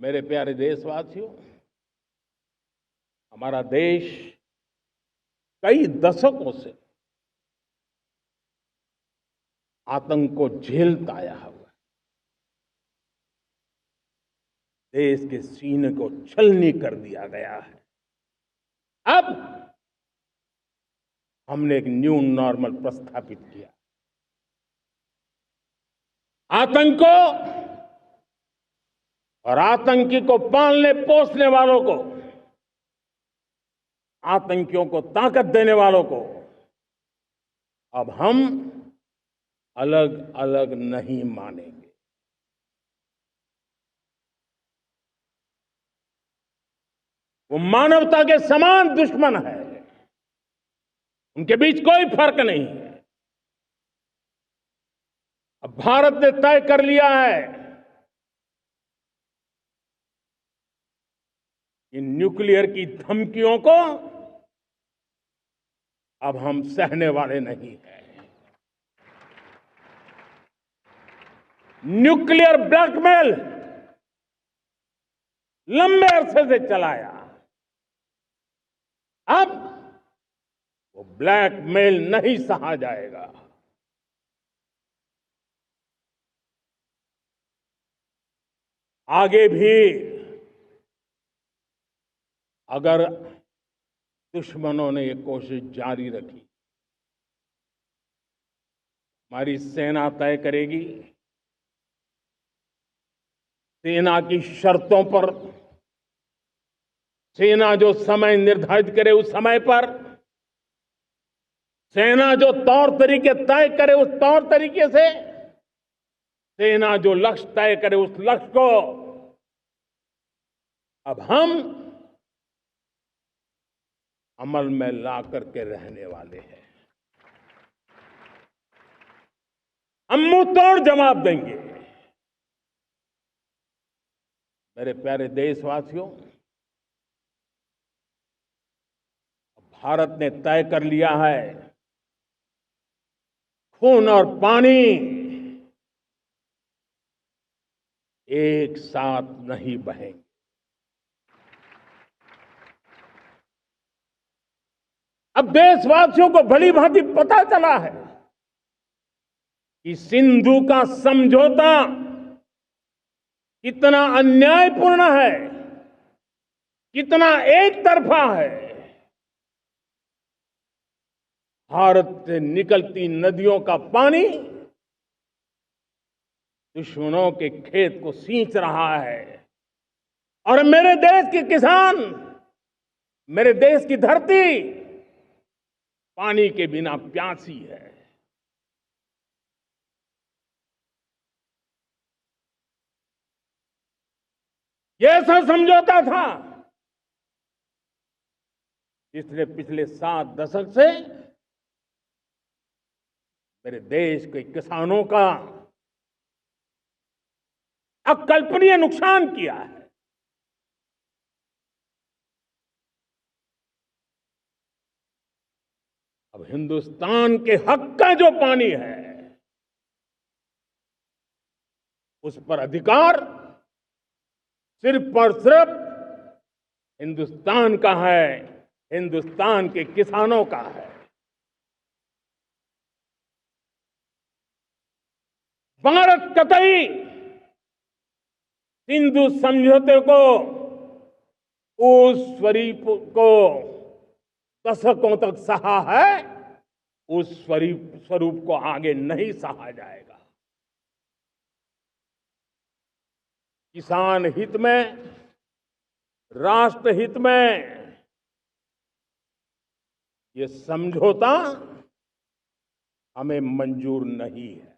मेरे प्यारे देशवासियों, हमारा देश कई दशकों से आतंक को झेलता आया हुआ है। देश के सीने को छलनी कर दिया गया है। अब हमने एक न्यू नॉर्मल प्रस्थापित किया। आतंक को और आतंकी को पालने पोसने वालों को, आतंकियों को ताकत देने वालों को अब हम अलग अलग नहीं मानेंगे। वो मानवता के समान दुश्मन है। उनके बीच कोई फर्क नहीं है। अब भारत ने तय कर लिया है कि न्यूक्लियर की धमकियों को अब हम सहने वाले नहीं हैं। न्यूक्लियर ब्लैकमेल लंबे अरसे से चलाया। अब वो ब्लैकमेल नहीं सहा जाएगा। आगे भी अगर दुश्मनों ने ये कोशिश जारी रखी, हमारी सेना तय करेगी। सेना की शर्तों पर, सेना जो समय निर्धारित करे उस समय पर, सेना जो तौर तरीके तय करे उस तौर तरीके से, सेना जो लक्ष्य तय करे उस लक्ष्य को अब हम अमल में ला करके रहने वाले हैं। हम मुंह तोड़ जवाब देंगे। मेरे प्यारे देशवासियों, भारत ने तय कर लिया है, खून और पानी एक साथ नहीं बहेंगे। अब देशवासियों को भली भांति पता चला है कि सिंधु का समझौता कितना अन्यायपूर्ण है, कितना एक तरफा है। भारत से निकलती नदियों का पानी दुश्मनों के खेत को सींच रहा है और मेरे देश के किसान, मेरे देश की धरती पानी के बिना प्यासी है। ये ऐसा समझौता था जिसने पिछले 7 दशक से मेरे देश के किसानों का अकल्पनीय नुकसान किया है। अब हिंदुस्तान के हक का जो पानी है उस पर अधिकार सिर्फ और सिर्फ हिंदुस्तान का है, हिंदुस्तान के किसानों का है। भारत कतई सिंधु समझौते को, उस स्वरूप को दशकों तक सहा है, उस स्वरूप को आगे नहीं सहा जाएगा। किसान हित में, राष्ट्र हित में ये समझौता हमें मंजूर नहीं है।